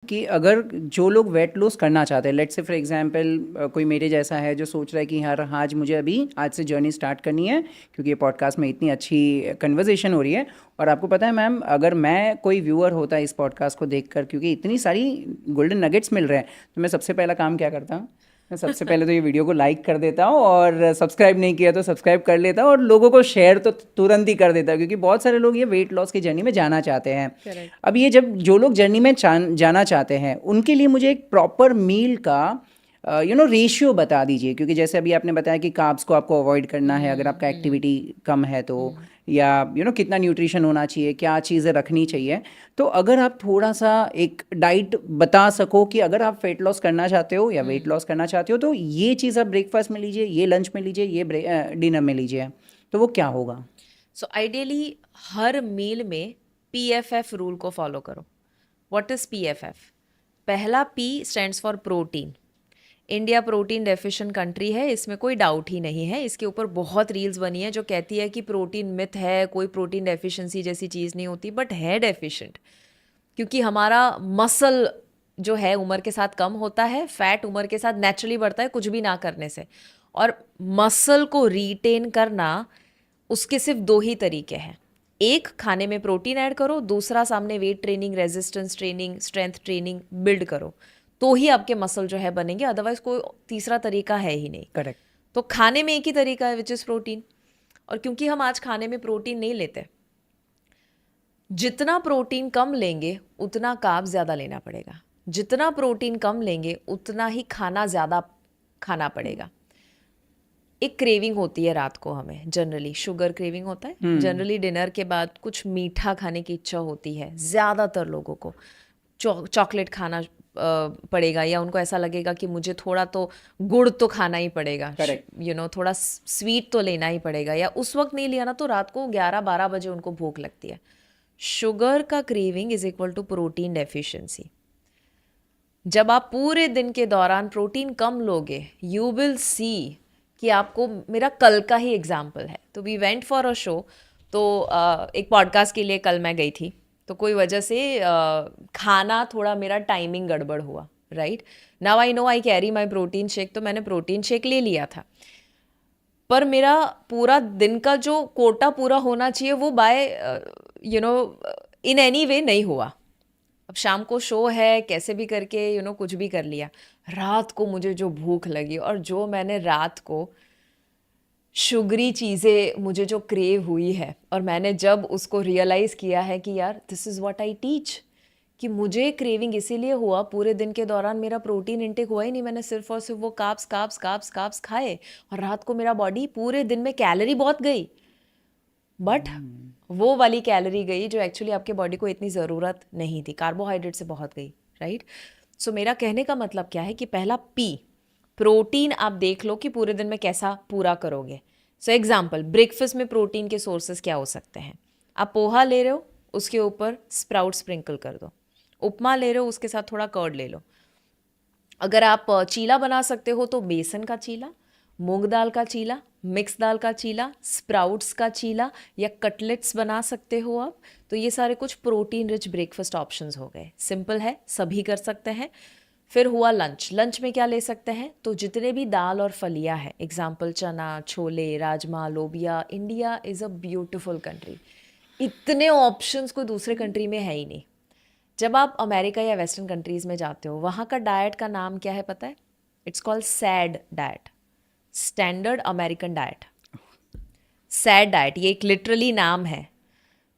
कि अगर जो लोग वेट लॉस करना चाहते हैं, लेट्स से फॉर एग्जांपल कोई मेरे जैसा है जो सोच रहा है कि यार आज मुझे अभी आज से जर्नी स्टार्ट करनी है, क्योंकि ये पॉडकास्ट में इतनी अच्छी कन्वर्जेशन हो रही है। और आपको पता है मैम, अगर मैं कोई व्यूअर होता है इस पॉडकास्ट को देखकर, क्योंकि इतनी सारी गोल्डन नगेट्स मिल रहे हैं, तो मैं सबसे पहला काम क्या करता हूँ, मैं सबसे पहले तो ये वीडियो को लाइक कर देता हूँ, और सब्सक्राइब नहीं किया तो सब्सक्राइब कर लेता हूँ, और लोगों को शेयर तो तुरंत ही कर देता हूँ, क्योंकि बहुत सारे लोग ये वेट लॉस की जर्नी में जाना चाहते हैं। करेक्ट। अब ये जब जो लोग जर्नी में जाना चाहते हैं, उनके लिए मुझे एक प्रॉपर मील का रेशियो बता दीजिए, क्योंकि जैसे अभी आपने बताया कि कार्ब्स को आपको अवॉइड करना है अगर आपका एक्टिविटी कम है तो, या कितना न्यूट्रिशन होना चाहिए, क्या चीज़ें रखनी चाहिए। तो अगर आप थोड़ा सा एक डाइट बता सको कि अगर आप वेट लॉस करना चाहते हो या वेट लॉस करना चाहते हो तो ये चीज़ आप ब्रेकफास्ट में लीजिए, ये लंच में लीजिए, ये डिनर में लीजिए, तो वो क्या होगा? सो आइडियली हर मील में PFF रूल को फॉलो करो। What is PFF? पहला P stands for protein. India protein deficient country है, इसमें कोई डाउट ही नहीं है। इसके ऊपर बहुत रील्स बनी है जो कहती है कि प्रोटीन मिथ है, कोई प्रोटीन डेफिशिएंसी जैसी चीज़ नहीं होती, बट है डेफिशिएंट। क्योंकि हमारा मसल जो है उम्र के साथ कम होता है, फैट उम्र के साथ नेचुरली बढ़ता है कुछ भी ना करने से। और मसल को रिटेन करना, उसके सिर्फ दो ही तरीके हैं। एक, खाने में प्रोटीन ऐड करो, दूसरा सामने weight training, resistance training, strength training build करो, तो ही आपके मसल जो है बनेंगे। अदरवाइज कोई तीसरा तरीका है ही नहीं। करेक्ट। तो खाने में एक ही तरीका है, विच इज़ प्रोटीन। और क्योंकि हम आज खाने में प्रोटीन नहीं लेते, जितना प्रोटीन कम लेंगे उतना कार्ब ज़्यादा लेना पड़ेगा, जितना प्रोटीन कम लेंगे उतना ही खाना ज़्यादा खाना पड़ेगा। एक क्रेविंग होती है रात को, हमें जनरली शुगर क्रेविंग होता है, जनरली डिनर के बाद कुछ मीठा खाने की इच्छा होती है ज़्यादातर लोगों को। चॉकलेट खाना पड़ेगा, या उनको ऐसा लगेगा कि मुझे थोड़ा तो गुड़ तो खाना ही पड़ेगा, करेक्ट। थोड़ा स्वीट तो लेना ही पड़ेगा, या उस वक्त नहीं लिया ना तो रात को 11-12 बजे उनको भूख लगती है। शुगर का craving is equal to protein deficiency. जब आप पूरे दिन के दौरान प्रोटीन कम लोगे, यू विल सी कि आपको, मेरा कल का ही एग्जाम्पल है। तो we went for a show, तो एक पॉडकास्ट के लिए कल मैं गई थी, तो कोई वजह से खाना थोड़ा मेरा टाइमिंग गड़बड़ हुआ, right. Now I know I carry my protein shake, तो मैंने प्रोटीन शेक ले लिया था, पर मेरा पूरा दिन का जो कोटा पूरा होना चाहिए वो बाय इन एनी वे नहीं हुआ। अब शाम को शो है, कैसे भी करके कुछ भी कर लिया। रात को मुझे जो भूख लगी, और जो मैंने रात को शुगरी चीज़ें मुझे जो क्रेव हुई है, और मैंने जब उसको रियलाइज़ किया है कि यार this is what I teach, कि मुझे क्रेविंग इसीलिए हुआ, पूरे दिन के दौरान मेरा प्रोटीन इंटेक हुआ ही नहीं, मैंने सिर्फ और सिर्फ वो कार्ब्स कार्ब्स कार्ब्स कार्ब्स खाए, और रात को मेरा बॉडी पूरे दिन में कैलोरी बहुत गई, बट वो वाली कैलोरी गई जो एक्चुअली आपके बॉडी को इतनी ज़रूरत नहीं थी, कार्बोहाइड्रेट से बहुत गई, राइट। सो मेरा कहने का मतलब क्या है कि पहला P, प्रोटीन आप देख लो कि पूरे दिन में कैसा पूरा करोगे। सो एग्जाम्पल, ब्रेकफास्ट में प्रोटीन के सोर्सेज क्या हो सकते हैं? आप पोहा ले रहे हो, उसके ऊपर स्प्राउट स्प्रिंकल कर दो। उपमा ले रहे हो, उसके साथ थोड़ा कर्ड ले लो। अगर आप चीला बना सकते हो तो बेसन का चीला, मूंग दाल का चीला, मिक्स दाल का चीला, स्प्राउट्स का चीला, या कटलेट्स बना सकते हो आप। तो ये सारे कुछ प्रोटीन रिच ब्रेकफास्ट ऑप्शंस हो गए, सिंपल है, सभी कर सकते हैं। फिर हुआ लंच, लंच में क्या ले सकते हैं? तो जितने भी दाल और फलियां हैं, एग्जाम्पल चना, छोले, राजमा, लोबिया। India is a beautiful country, इतने ऑप्शंस कोई दूसरे कंट्री में है ही नहीं। जब आप अमेरिका या वेस्टर्न कंट्रीज़ में जाते हो, वहाँ का डाइट का नाम क्या है पता है? It's called sad diet, standard American diet. Sad diet, ये एक लिटरली नाम है।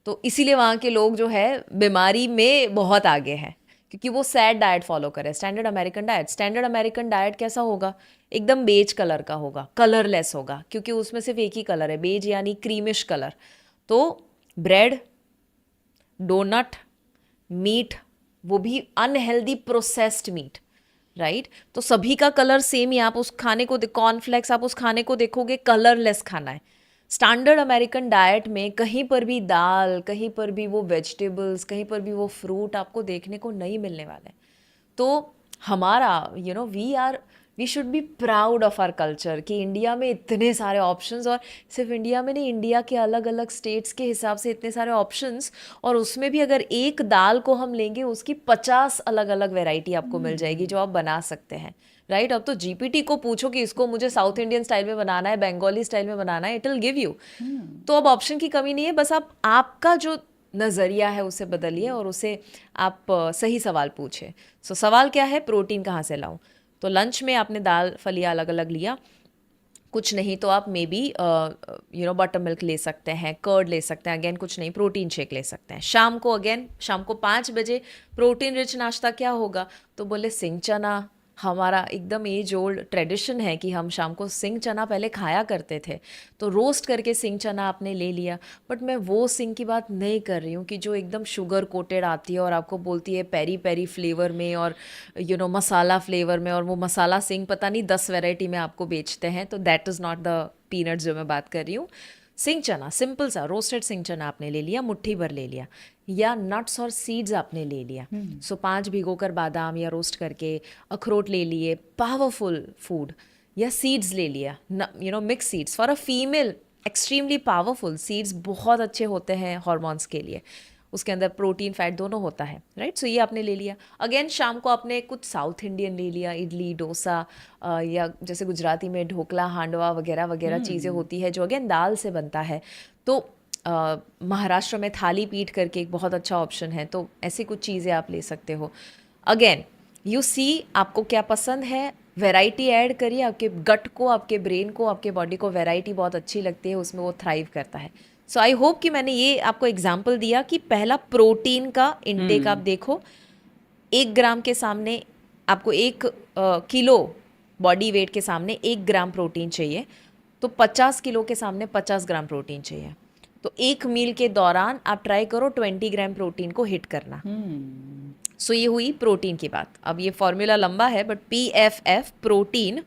तो इसीलिए वहाँ के लोग जो है बीमारी में बहुत आगे हैं, क्योंकि वो सैड डाइट फॉलो करे। Standard American diet, standard American diet कैसा होगा? एकदम बेज कलर का होगा, कलरलेस होगा, क्योंकि उसमें सिर्फ एक ही कलर है, बेज यानी क्रीमिश कलर। तो ब्रेड, डोनट, मीट, वो भी अनहेल्दी प्रोसेस्ड मीट, राइट। तो सभी का कलर सेम ही, आप उस खाने को, कॉर्नफ्लेक्स, आप उस खाने को देखोगे कलरलेस खाना है। स्टैंडर्ड अमेरिकन डाइट में कहीं पर भी दाल, कहीं पर भी वो वेजिटेबल्स, कहीं पर भी वो फ्रूट आपको देखने को नहीं मिलने वाला है। तो हमारा we are we should be proud of our culture कि इंडिया में इतने सारे ऑप्शंस, और सिर्फ इंडिया में नहीं, इंडिया के अलग अलग स्टेट्स के हिसाब से इतने सारे ऑप्शंस, और उसमें भी अगर एक दाल को हम लेंगे उसकी 50 अलग अलग वैरायटी आपको मिल जाएगी जो आप बना सकते हैं, राइट। अब तो जीपीटी को पूछो कि इसको मुझे साउथ इंडियन स्टाइल में बनाना है, बंगाली स्टाइल में बनाना है, इट विल गिव यू। तो अब ऑप्शन की कमी नहीं है, बस आप आपका जो नज़रिया है उसे बदलिए और उसे आप सही सवाल पूछे। सो सवाल क्या है, प्रोटीन कहाँ से लाऊं? तो लंच में आपने दाल फलियाँ अलग अलग लिया, कुछ नहीं तो आप मे बी बटर मिल्क ले सकते हैं, कर्ड ले सकते हैं, अगेन कुछ नहीं प्रोटीन शेक ले सकते हैं। शाम को अगेन शाम को 5 बजे प्रोटीन रिच नाश्ता क्या होगा? तो बोले सिंग चना। हमारा एकदम एज ओल्ड ट्रेडिशन है कि हम शाम को सिंग चना पहले खाया करते थे, तो रोस्ट करके सिंग चना आपने ले लिया। बट मैं वो सिंग की बात नहीं कर रही हूँ कि जो एकदम शुगर कोटेड आती है और आपको बोलती है पेरी पेरी फ्लेवर में और मसाला फ्लेवर में, और वो मसाला सिंग पता नहीं 10 वैरायटी में आपको बेचते हैं। तो that is not the peanuts जो मैं बात कर रही हूँ। सिंग चना सिंपल सा रोस्टेड सिंग चना आपने ले लिया, मुट्ठी भर ले लिया, या नट्स और सीड्स आपने ले लिया। सो 5 भिगोकर बादाम या रोस्ट करके, अखरोट ले लिए, पावरफुल फूड, या सीड्स ले लिया, mix seeds for a female, extremely powerful seeds, बहुत अच्छे होते हैं हॉर्मोन्स के लिए, उसके अंदर प्रोटीन फैट दोनों होता है, राइट। सो ये आपने ले लिया। अगेन शाम को आपने कुछ साउथ इंडियन ले लिया, इडली डोसा, या जैसे गुजराती में ढोकला हांडवा वगैरह वगैरह चीज़ें होती है जो अगेन दाल से बनता है। तो महाराष्ट्र में थाली पीठ करके एक बहुत अच्छा ऑप्शन है, तो ऐसी कुछ चीज़ें आप ले सकते हो। अगेन यू सी आपको क्या पसंद है, वैरायटी ऐड करिए, आपके गट को, आपके ब्रेन को, आपके बॉडी को वैरायटी बहुत अच्छी लगती है, उसमें वो थ्राइव करता है। सो आई होप कि मैंने ये आपको एग्जाम्पल दिया कि पहला प्रोटीन का इनटेक आप देखो। 1 ग्राम के सामने आपको 1 किलो बॉडी वेट के सामने 1 ग्राम प्रोटीन चाहिए, तो 50 किलो के सामने 50 ग्राम प्रोटीन चाहिए। तो एक मील के दौरान आप ट्राई करो 20 ग्राम प्रोटीन को हिट करना। सो ये हुई प्रोटीन की बात। अब ये फॉर्मूला लंबा है, बट PFF प्रोटीन,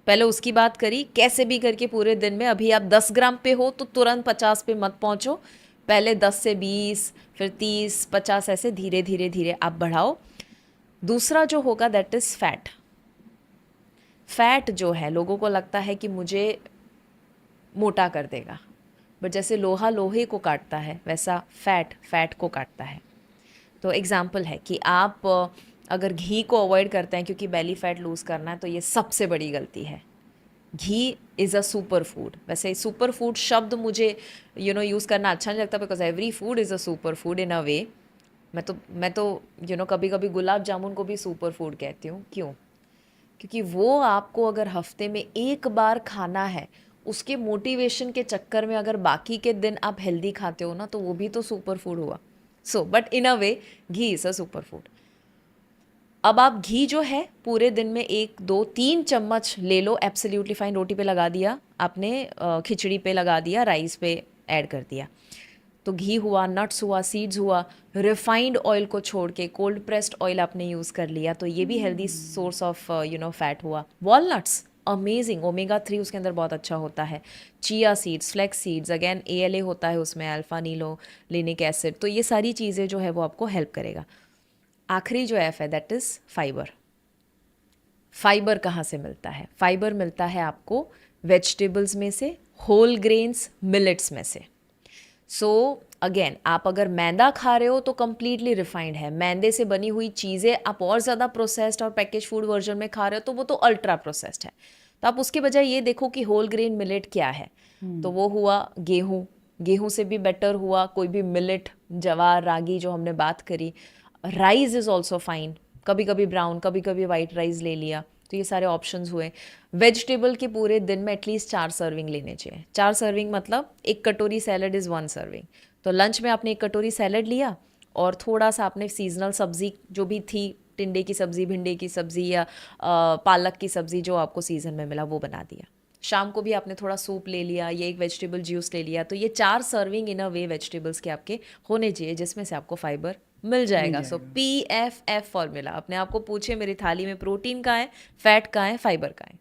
पहले उसकी बात करी। कैसे भी करके पूरे दिन में, अभी आप 10 ग्राम पे हो तो तुरंत 50 पे मत पहुंचो, पहले 10 से 20, फिर 30, 50, ऐसे धीरे धीरे धीरे आप बढ़ाओ। दूसरा जो होगा दैट इज़ फैट। फैट जो है लोगों को लगता है कि मुझे मोटा कर देगा, बट जैसे लोहा लोहे को काटता है वैसा फैट फैट को काटता है। तो एग्जाम्पल है कि आप अगर घी को अवॉइड करते हैं क्योंकि बेली फैट लूज़ करना है, तो ये सबसे बड़ी गलती है। Ghee is a super food. वैसे सुपर फूड शब्द मुझे यूज़ करना अच्छा नहीं लगता, because every food is a super food in a way. मैं तो कभी कभी गुलाब जामुन को भी सुपर फूड कहती हूँ। क्यों? क्योंकि वो आपको अगर हफ्ते में एक बार खाना है, उसके मोटिवेशन के चक्कर में अगर बाकी के दिन आप हेल्दी खाते हो ना, तो वो भी तो सुपर फूड हुआ। So but in a way ghee is a super food. अब आप घी जो है पूरे दिन में 1, 2, 3 चम्मच ले लो, एब्सोल्युटली फाइन। रोटी पे लगा दिया आपने, खिचड़ी पे लगा दिया, राइस पे ऐड कर दिया, तो घी हुआ, नट्स हुआ, सीड्स हुआ। रिफाइंड ऑयल को छोड़ के कोल्ड प्रेस्ड ऑयल आपने यूज़ कर लिया, तो ये भी हेल्दी सोर्स ऑफ फैट हुआ। वॉलनट्स अमेजिंग, ओमेगा 3 उसके अंदर बहुत अच्छा होता है। Chia seeds, flax seeds, again ALA होता है उसमें, अल्फा नीलोलेनिक एसिड। तो ये सारी चीज़ें जो है वो आपको हेल्प करेगा। आखिरी जो F है दैट इज़ फाइबर। फाइबर कहाँ से मिलता है? फाइबर मिलता है आपको वेजिटेबल्स में से, होल ग्रेन्स, मिलेट्स में से। सो अगेन आप अगर मैदा खा रहे हो तो कम्प्लीटली रिफाइंड है। मैदे से बनी हुई चीज़ें आप और ज़्यादा प्रोसेस्ड और पैकेज फूड वर्जन में खा रहे हो तो वो तो अल्ट्रा प्रोसेस्ड है। तो आप उसके बजाय ये देखो कि होल ग्रेन मिलेट क्या है। तो वो हुआ गेहूँ, गेहूँ से भी बेटर हुआ कोई भी मिलेट, जवार, रागी जो हमने बात करी। राइस इज़ ऑल्सो फाइन, कभी कभी ब्राउन, कभी कभी वाइट राइस ले लिया। तो ये सारे ऑप्शंस हुए। वेजिटेबल के पूरे दिन में एटलीस्ट 4 सर्विंग लेने चाहिए। 4 सर्विंग मतलब 1 कटोरी सैलड इज़ 1 सर्विंग। तो लंच में आपने 1 कटोरी सैलड लिया और थोड़ा सा आपने सीजनल सब्जी जो भी थी, टिंडे की सब्ज़ी, भिंडी की सब्ज़ी या पालक की सब्ज़ी जो आपको सीज़न में मिला वो बना दिया। शाम को भी आपने थोड़ा सूप ले लिया या एक वेजिटेबल जूस ले लिया। तो ये 4 serving in a way vegetables के आपके होने चाहिए, जिसमें से आपको फाइबर मिल जाएगा। सो PFF फॉर्मूला। अपने आप को पूछे मेरी थाली में प्रोटीन कहाँ है, फैट कहाँ है, फाइबर कहाँ है।